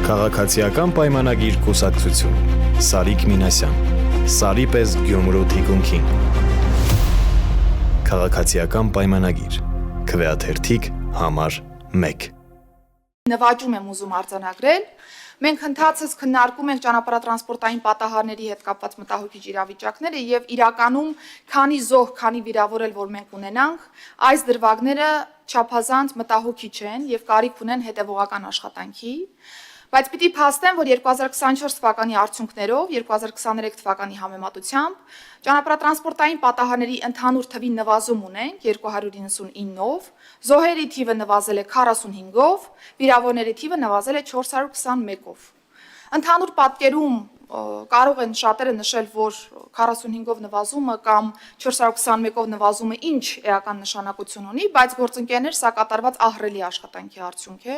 Քաղաքացիական պայմանագիր կուսակցություն Սարիկ Մինասյան Սարի պես Գյումրու թիկունքին Քաղաքացիական պայմանագիր Քվեաթերթիկ համար 1 Նվաճում եմ ուզում արձանագրել Մենք ընթացս քննարկում ենք ճանապարհատրանսպորտային պատահարների հետ կապված մտահոգիչ իրավիճակները եւ իրականում քանի զոհ, քանի վիրավորել, որ մենք ունենանք, այս դրվագները չափազանց մտահոգիչ են եւ կարիք ունեն հետեւողական աշխատանքի, բայց պիտի փաստեմ, որ 2024 թվականի արդյունքներով 2023 թվականի համեմատությամբ ճանապարհատրանսպորտային պատահարների ընդհանուր թվի նվազում ունենք 299-ով, զոհերի թիվը նվազել է 45-ով, վիրավորների թիվը նվազել է 421-ով։ Ընդհանուր պատկերում կարող են շատերը նշել, որ 45-ով նվազումը կամ 421-ով նվազումը ինչ էական նշանակություն ունի, բայց գործընկերներ սա կատարված ահռելի աշխատանքի արդյունք է,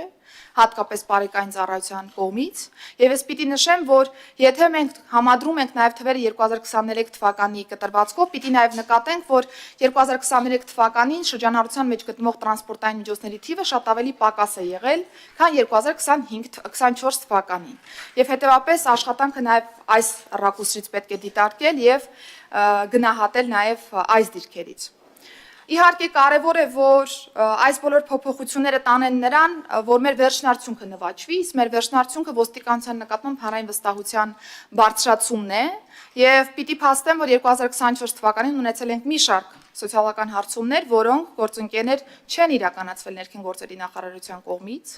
հատկապես բարեկային ծառայության կողմից, եւ ես պիտի նշեմ, որ եթե մենք համադրում ենք նաեւ թվերը 2023 թվականի կտրվածքով, պիտի նաեւ նկատենք, որ 2023 թվականին շրջանառության մեջ գտնվող տրանսպորտային միջոցների թիվը շատ ավելի պակաս է եղել, քան 2025-24 թվականին։ Եվ հետեւաբար աշխատանքը նաեւ այս ռակուրսից պետք է դիտարկել եւ գնահատել նաեւ այս դիրքերից։ Իհարկե կարևոր է, որ այս բոլոր փոփոխությունները տանեն նրան, որ մեր վերջնարդյունքը նվաճվի, իսկ մեր վերջնարդյունքը ոստիկանության նկատմամբ հանրային վստահության բարձրացումն է, եւ պիտի փաստեմ, որ 2024 թվականին ունեցել ենք մի շարք սոցիալական հարցումներ, որոնք գործընկերներ չեն իրականացվել ներքին գործերի նախարարության կողմից,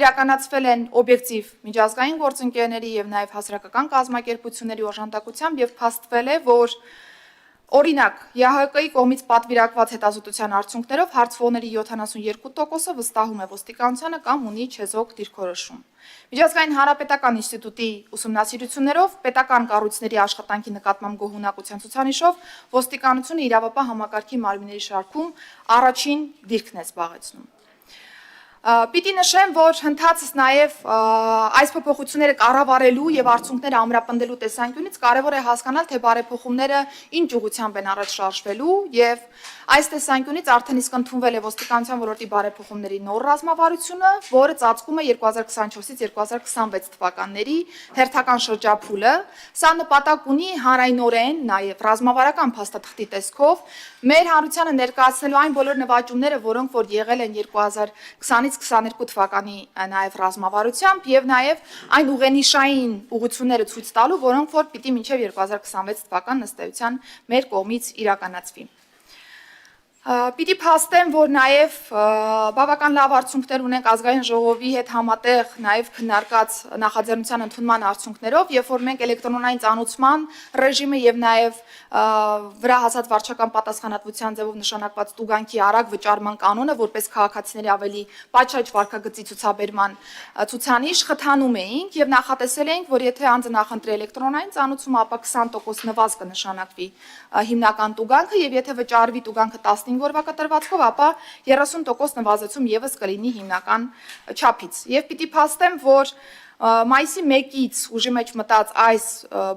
իրականացվել են օբյեկտիվ միջազգային գործընկերների եւ նաեւ հասարակական կազմակերպությունների օժանդակությամբ եւ փաստվել է, որ Օրինակ, ՀՀԿ-ի կողմից պատվիրակված հետազոտության արդյունքներով հարցվողների 72%-ը վստահում է ոստիկանությանը կամ ունի չեզոք դիրքորոշում։ Միջազգային հանրապետական ինստիտուտի ուսումնասիրություններով պետական կառույցների աշխատանքի նկատմամբ գոհունակության ցուցանիշով ոստիկանությունը իրավապահ համակարգի մարմինների շարքում առաջին դիրքն է զբաղեցնում։ Պիտի նշեմ, որ ընթացս նաև այս փոփոխությունները կառավարելու եւ արդյունքները ամրապնդելու տեսանկյունից կարևոր է հասկանալ, թե բարեփոխումները ինչ ուղղությամբ են առաջ շարժվելու եւ այս տեսանկյունից արդեն իսկ ընդունվել է ոստիկանության ոլորտի բարեփոխումների նոր ռազմավարությունը, որը ծածկում է 2024-ից 2026 թվականների հերթական շրջափուլը։ Սա նպատակ ունի հանրայնորեն նաև ռազմավարական փաստաթղթի տեսքով մեր հանրությանը ներկայացնելու այն բոլոր նվաճումները, որոնք որ եղել են 2020-ից 22 թվականի նաև ռազմավարությամբ եւ նաև այն ուղենիշային ուղղությունները ցույց տալու, որոնք որ պիտի մինչեւ 2026 թվական ըստ էության մեր կողմից իրականացվի։ Պիտի փաստեմ, որ նաև բավական լավ արդյունքներ ունենք ազգային ժողովի հետ համատեղ նաև քննարկած նախաձեռնության ընդունման արդյունքներով, երբ որ մենք էլեկտրոնային ծանուցման ռեժիմը եւ նաև վրա հասած վարչական պատասխանատվության ձևով նշանակված տուգանքի արագ վճարման կանոնը, որպես քաղաքացիների ավելի պատշաճ վարքագծի ցուցաբերման ցուցանիշ խթանում էինք եւ նախատեսել էինք, որ եթե անձը նախընտրի էլեկտրոնային ծանուցումը, ապա 20% նվազ կնշանակվի հիմնական տուգանքը եւ եթե վճարվի տուգանքը 15 օրվա կտրվածքով, ապա 30% նվազեցում եւս կլինի հիմնական չափից։ Եվ պիտի փաստեմ, որ մայիսի 1-ից ուժի մեջ մտած այս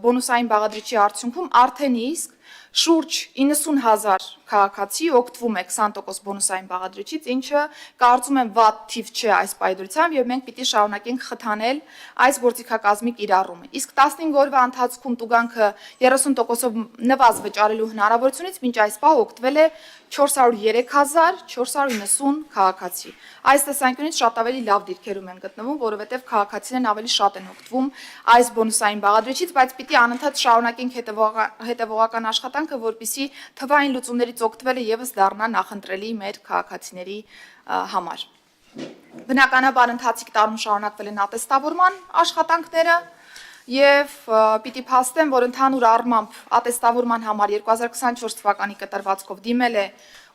բոնուսային բաղադրիչի արդյունքում արդեն իսկ շուրջ 90,000 քաղաքացի օգտվում է 20% բոնուսային բաղադրիչից, ինչը կարծում եմ վատ թիվ չէ այս պայմանությամբ եւ մենք պիտի շարունակենք խթանել այս գործիքակազմի կիրառումը։ Իսկ 15 օրվա ընթացքում տուգանքը 30%-ով նվազ վճարելու հնարավորությունից մինչ այս պահ օգտվել է 403,490 քաղաքացի։ Այս տեսանկյունից շատ ավելի լավ դիրքերում են գտնվում, որովհետև քաղաքացիներն ավելի շատ են օգտվում այս բոնուսային բաղադրիչից, բայց պիտի անընդհատ շարունակենք հետևողական աշխատանքը, որպեսզի թվային լուծումներից օգտվելը եւս դառնա նախընտրելի մեր քաղաքացիների համար։ Բնականաբար ընթացիկ տարում շարունակվել են ատեստավորման աշխատանքները եւ պիտի փաստեմ, որ ընդհանուր առմամբ ատեստավորման համար 2024 թվականի կտրվածքով դիմել է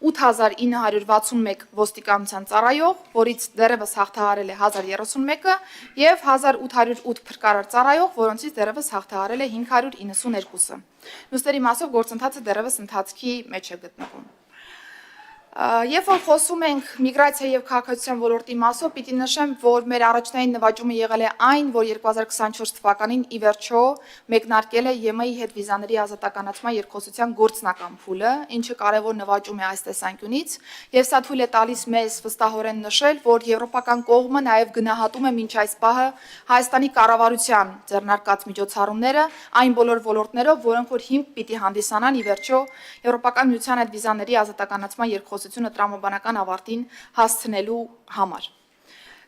8961 ոստիկանության ծառայող, որից դեռևս հաղթահարել է 1031-ը եւ 1808 փրկարար ծառայող, որոնցից դեռևս հաղթահարել է 592-ը։ Մյուսների մասով գործընթացը դեռևս ընթացքի մեջ է գտնվում։ Երբ որ խոսում ենք միգրացիա եւ քաղաքացիության ոլորտի մասով, պիտի նշեմ, որ մեր առաջնային նվաճումը եղել է այն, որ 2024 թվականին ի վերջո մեկնարկել է ԵՄ-ի հետ վիզաների ազատականացման երկխոսության գործնական փուլը, ինչը կարևոր նվաճում է այս տեսանկյունից, եւ սա թույլ է տալիս մեզ վստահորեն նշել, որ եվրոպական կողմը նաեւ գնահատում է մինչ այս պահը Հայաստանի կառավարության ձեռնարկած միջոցառումները այն բոլոր ոլորտներով, որոնք որ հիմք պիտի հանդիսանան ի վերջո Եվրոպական միության այդ վիզաների ազատականացման երկխոսությունը տրամաբանական ավարտին հասցնելու համար։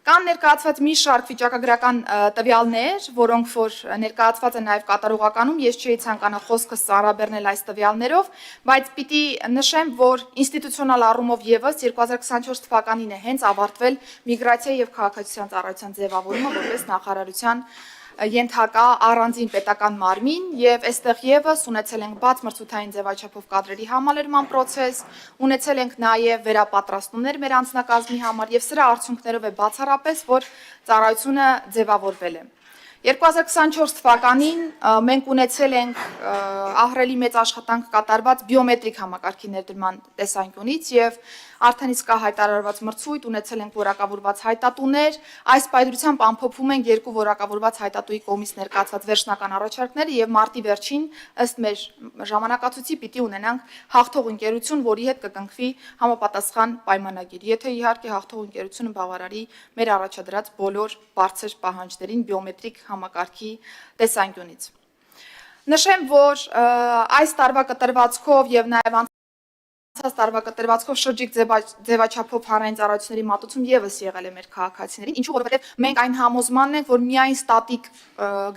Կան ներկայացված մի շարք վիճակագրական տվյալներ, որոնք որ ներկայացված են նաև կատարողականում, ես չէի ցանկանա խոսքս ծառաբեռնել այս տվյալներով, բայց պիտի նշեմ, որ ինստիտուցիոնալ առումով եւս 2024 թվականին է հենց ավարտվել միգրացիա եւ քաղաքացիության ծառայության ձևավորումը որպես նախարարության ենթակա առանձին պետական մարմին եւ այստեղ եւս ունեցել ենք բաց մրցութային ձևաչափով կադրերի համալրման process, ունեցել ենք նաեւ վերապատրաստումներ մեր անձնակազմի համար եւ սրա արդյունքներով է բացառապես, որ ծառայությունը ձևավորվել է։ 2024 թվականին մենք ունեցել ենք ահռելի մեծ աշխատանք կատարված բիոմետրիկ համակարգի ներդրման տեսանկյունից եւ արդեն իսկ հայտարարված մրցույթ ունեցել ենք որակավորված հայտատուներ, այս պայծրությամբ ամփոփում ենք երկու որակավորված հայտատուի կողմից ներկայացված վերջնական առաջարկները եւ մարտի վերջին ըստ մեր ժամանակացույցի պիտի ունենանք հաղթող ընկերություն, որի հետ կկնքվի համապատասխան պայմանագիր, եթե իհարկե հաղթող ընկերությունը բավարարի մեր առաջադրած բոլոր բարձր պահանջներին բիոմետրիկ համակարգի տեսանկյունից։ Նշեմ, որ այս տարվա կտրվածքով եւ նաեւ անցած տարվա կտրվածքով շրջիկ ձևաչափով հանրային ծառայությունների մատուցում եւս եղել է մեր քաղաքացիներին, ինչու որովհետեւ մենք այն համոզմանն ենք, որ միայն ստատիկ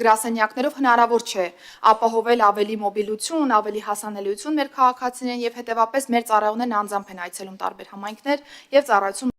գրասենյակներով հնարավոր չէ ապահովել ավելի մոբիլություն, ավելի հասանելիություն մեր քաղաքացիներին եւ հետեւապես մեր ծառայողներն անձամբ են այցելում տարբեր համայնքներ եւ ծառայություն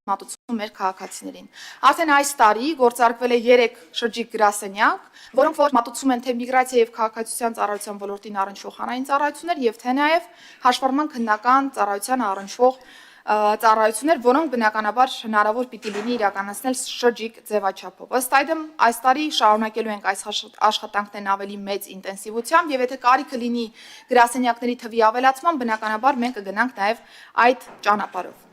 մատուցում մեր քաղաքացիներին։ Արդեն այս տարի գործարկվել է 3 շրջիկ գրասենյակ, որոնք որ մատուցում են թե միգրացիա եւ քաղաքացիության ծառայության ոլորտին առնչվող հանրային ծառայություններ եւ թե նաեւ հաշվառման քննական ծառայության առնչվող ծառայություններ, որոնք բնականաբար հնարավոր պիտի լինի իրականացնել շրջիկ ձևաչափով։ Ըստ այդմ այս տարի շարունակելու ենք այս աշխատանքներն ավելի մեծ ինտենսիվությամբ եւ եթե կարիքը լինի գրասենյակների թվի ավելացման, բնականաբար մենք կգնանք նաեւ այդ ճանապարհով։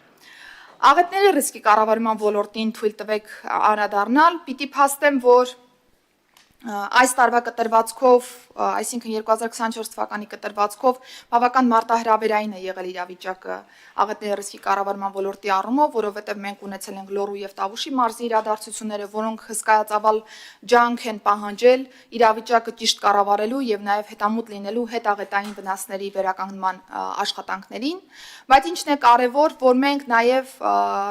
Աղետների ռիսկի կառավարման ոլորտին թույլ տվեք անդրադառնալ, պիտի փաստեմ, որ այս տարվա կտրվածքով, այսինքն 2024 թվականի կտրվածքով բավական մարտահրավերային է եղել իրավիճակը աղետների ռիսկի կառավարման ոլորտի առումով, որովհետև մենք ունեցել ենք Լոռու եւ Տավուշի մարզի իրադարձությունները, որոնք հսկայածավալ ջանք են պահանջել իրավիճակը ճիշտ կառավարելու եւ նաեւ հետամուտ լինելու հետաղետային վնասների վերականգնման աշխատանքներին, բայց ինչն է կարեւոր, որ մենք նաեւ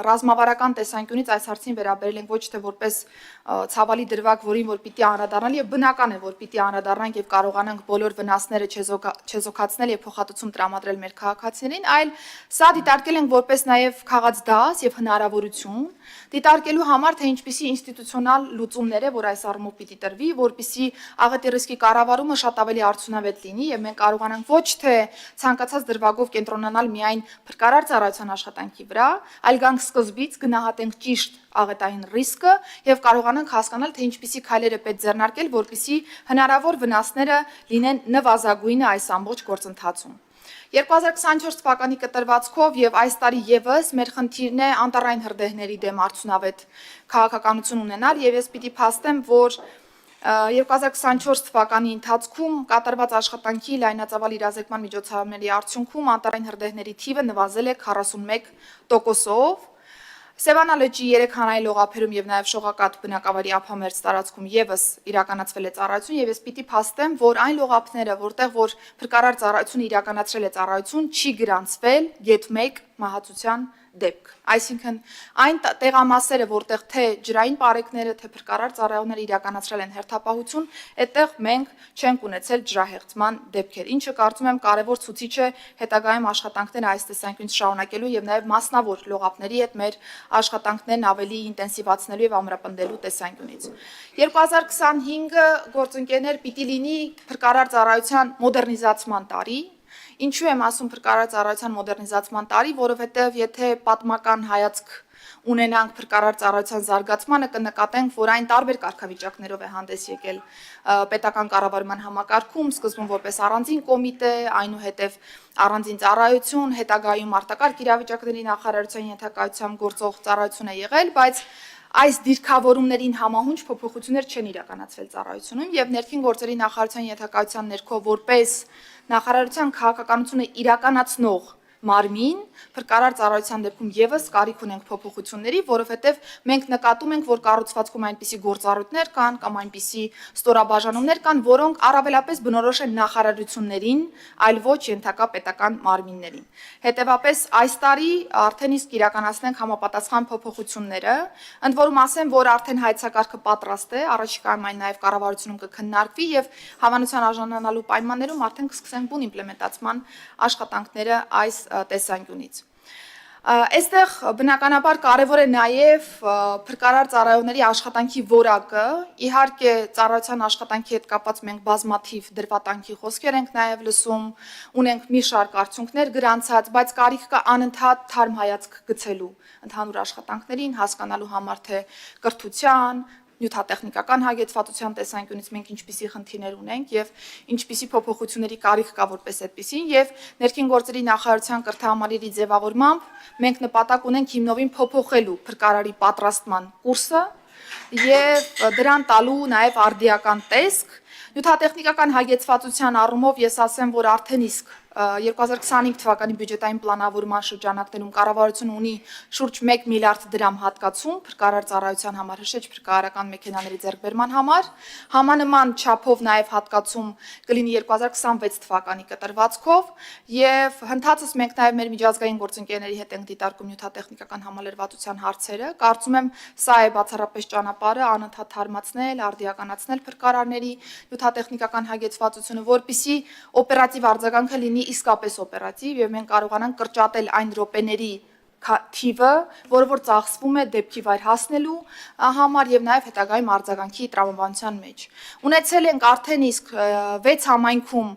ռազմավարական տեսանկյունից այս հարցին վերաբերել ենք ոչ թե որպես ցավալի դրվագ, որին որ պիտի անդրադառնալ եւ բնական է, որ պիտի անդրադառնանք եւ կարողանանք բոլոր վնասները չեզոքացնել եւ փոխհատուցում տրամադրել մեր քաղաքացիներին, այլ սա դիտարկել ենք որպես նաեւ քաղաց դաս եւ հնարավորություն դիտարկելու համար, թե ինչպիսի ինստիտուցիոնալ լուծումներ է, որ այս առումով պիտի տրվի, որպիսի աղետի ռիսկի կառավարումը շատ ավելի արդյունավետ լինի եւ մենք կարողանանք ոչ թե ցանկացած դրվագով կենտրոնանալ միայն փրկարար ծառայության աշխատանքի վրա, այլ գանք սկզբից գնահատենք ճիշտ աղետային ռիսկը եւ կարողանանք հասկանալ, թե ինչպիսի քայլեր է պետք ձեռնարկել, որպիսի հնարավոր վնասները լինեն նվազագույնը այս ամբողջ գործընթացում։ 2024 թվականի կտրվածքով եւ այս տարի եւս մեր խնդիրն է անտառային հրդեհների դեմ արդյունավետ քաղաքականություն ունենալ եւ ես պիտի փաստեմ, որ 2024 թվականի ընթացքում կատարված աշխատանքի լայնածավալ իրազեկման միջոցառումների արդյունքում անտառային հրդեհների թիվը նվազել է 41%-ով։ Սևանա լճի 3 հանրային լողափերում եւ նաեւ շողակաթ բնակավայրի ափամերձ տարածքում եւս իրականացվել է ծառայություն եւ ես պիտի փաստեմ, որ այն լողափները, որտեղ որ փրկարար ծառայությունը իրականացրել է ծառայություն, չի գրանցվել գետ 1 մահացության դեպք։ Այսինքն այն տեղամասերը, որտեղ թե ջրային պարեկները, թե փրկարար ծառայողները իրականացրել են հերթապահություն, այդտեղ մենք չենք ունեցել ջրահեղձման դեպքեր, ինչը կարծում եմ կարևոր ցուցիչ է հետագայում աշխատանքները այս տեսանկյունից շարունակելու եւ նաեւ մասնավոր լողափների հետ մեր աշխատանքներն ավելի ինտենսիվացնելու եւ ամրապնդելու տեսանկյունից։ 2025-ը գործընկերներ պիտի լինի փրկարար ծառայության մոդեռնիզացման տարի։ Ինչու եմ ասում փրկարար ծառայության մոդեռնիզացման տարի, որովհետև եթե պատմական հայացք ունենանք փրկարար ծառայության զարգացմանը, կնկատենք, որ այն տարբեր կարգավիճակներով է հանդես եկել պետական կառավարման համակարգում, սկզբում որպես առանձին կոմիտե, այնուհետև առանձին ծառայություն, հետագայում արտակարգ իրավիճակների նախարարության ենթակայությամբ գործող ծառայություն է եղել, բայց այս դիրքավորումներին համահունչ փոփոխություններ չեն իրականացվել ծառայությունում եւ ներքին գործերի նախարարության ենթակայության ներքո որպես նախարարության քաղաքականությունը իրականացնող մարմին փրկարար ծառայության դեպքում եւս կարիք ունենք փոփոխությունների, որովհետեւ մենք նկատում ենք, որ կառուցվածքում այնպիսի գործառույթներ կան կամ այնպիսի ստորաբաժանումներ կան, որոնք առավելապես բնորոշ են նախարարություններին, այլ ոչ ենթակա պետական մարմիններին։ Հետևաբար այս տարի արդեն իսկ իրականացնենք համապատասխան փոփոխությունները, ընդ որում ասեմ, որ արդեն հայեցակարգը պատրաստ է, առաջիկայում այն նաեւ կառավարությունում կքննարկվի եւ հավանության արժանանալու պայմաններում արդեն կսկսենք բուն իմպլեմենտացման աշխատանքները այս տեսանկյունից։ Այստեղ բնականաբար կարևոր է նաև փրկարար ծառայողների աշխատանքի որակը, իհարկե ծառայության աշխատանքի հետ կապված մենք բազմաթիվ դրվատանքի խոսքեր ենք նաև լսում, ունենք մի շարք արդյունքներ գրանցած, բայց կարիք կա անընդհատ թարմ հայացք գցելու ընդհանուր աշխատանքներին, հասկանալու համար թե կրթության, նյութատեխնիկական հագեցվածության տեսանկյունից մենք ինչպիսի խնդիրներ ունենք եւ ինչպիսի փոփոխությունների կարիք կա որպես այդպիսին եւ ներքին գործերի նախարարության կրթահամալիրի ձևավորմամբ մենք նպատակ ունենք հիմնովին փոփոխելու փրկարարի պատրաստման կուրսը եւ դրան տալու նաեւ արդիական տեսք նյութատեխնիկական հագեցվածության առումով ես ասեմ, որ արդեն իսկ 2025 թվականի բյուջետային պլանավորման շրջանակներում կառավարությունը ունի շուրջ 1 միլիարդ դրամ հատկացում փրկարար ծառայության համար, հաշվեջ փրկարարական մեքենաների ձեռքբերման համար, համանման չափով նաև հատկացում կլինի 2026 թվականի կտրվածքով եւ հնդածս մենք նաև մեր միջազգային գործընկերների հետ ենք դիտարկում նյութատեխնիկական համալրվածության հարցերը, կարծում եմ սա է բացառապես ճանապարհը անընդհատ թարմացնել, արդիականացնել փրկարարների նյութատեխնիկական հագեցվածությունը, որպիսի օպերատիվ արձագանքը լինի իսկապես օպերատիվ եւ մենք կարողանանք կրճատել այն րոպեների թիվը, որը որ ծախսվում է դեպքի վայր հասնելու համար եւ նաեւ հետագայում արձագանքի տրամաբանության մեջ։ Ունեցել ենք արդեն իսկ 6 համայնքում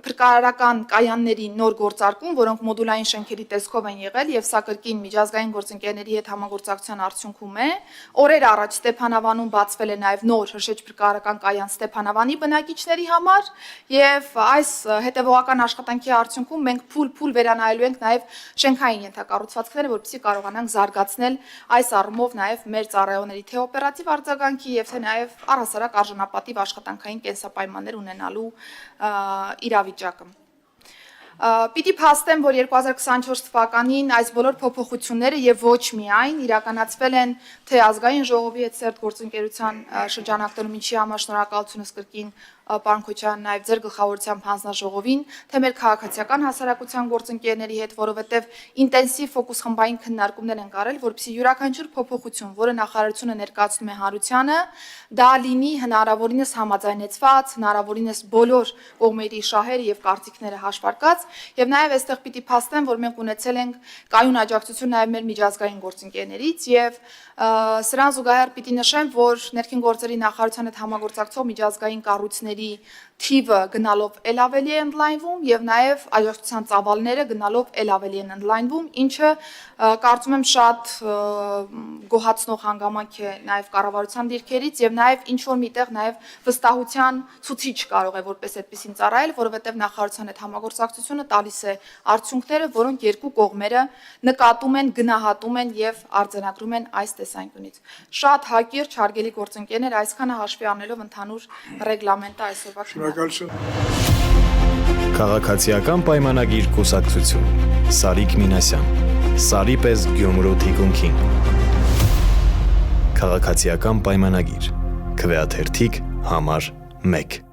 փրկարարական կայանների նոր գործարկում, որոնք մոդուլային շենքերի տեսքով են եղել եւ սա կրկին միջազգային գործընկերների հետ համագործակցության արդյունքում է։ Օրեր առաջ Ստեփանավանում բացվել է նաեւ նոր հրշեջ փրկարարական կայան Ստեփանավանի բնակիչների համար եւ այս հետեւողական աշխատանքի արդյունքում մենք փուլ վերանայելու ենք նաեւ շենքային ենթակառուցվածքները, որպեսզի կարողանանք զարգացնել այս առումով նաեւ մեր ծառայողների թե օպերատիվ արձագանքի եւ թե նաեւ առհասարակ արժանապատիվ աշխատանքային կենսապայմաններ ունենալու իրավիճակը։ Պիտի փաստեմ, որ 2024 թվականին այս բոլոր փոփոխությունները եւ ոչ միայն իրականացվել են թե ազգային ժողովի հետ սերտ գործընկերության շրջանակներում, ինչի համար շնորհակալությունս կրկին պարոն Քոչարյան նաև ձեր գլխավորությամբ հանձնաժողովին, թե մեր քաղաքացիական հասարակության գործընկերների հետ, որովհետև ինտենսիվ ֆոկուս խմբային քննարկումներ են կարել, որպեսզի յուրաքանչյուր փոփոխություն, որը նախարարությունը ներկայացնում է հանրությանը, դա լինի հնարավորինս համաձայնեցված, հնարավորինս բոլոր կողմերի շահերը եւ կարծիքները հաշվարկած, եւ նաեւ այստեղ պիտի փաստեմ, որ մենք ունեցել ենք կայուն աջակցություն նաեւ մեր միջազգային գործընկերներից եւ սրան զուգահեռ պիտի նշեմ, որ ներքին գործերի նախարարության հետ համագործակցող միջազգային կառույցների թիվը գնալով ել ավելի է ընդլայնվում եւ նաեւ աջակցության ծավալները գնալով ել ավելի են ընդլայնվում, ինչը կարծում եմ շատ գոհացնող հանգամանք է նաեւ կառավարության դիրքերից եւ նաեւ ինչ որ միտեղ նաեւ վստահության ցուցիչ կարող է որպես այդպեսին ծառայել, որովհետեւ նախարարության հետ համագործակցությունը տալիս է արդյունքները, որոնք երկու կողմերը նկատում են, գնահատում են եւ արձանագրում են այս տեսանկյունից։ Շատ հակիրճ հարգելի գործընկերներ, այսքանը հաշվի առնելով ընդհանուր ռեգլամենտը այսօրվա Քաղաքացիական պայմանագիր կուսակցություն Սարիկ Մինասյան Սարի պես Գյումրու թիկունքին Քաղաքացիական պայմանագիր Քվեաթերթիկ համար 1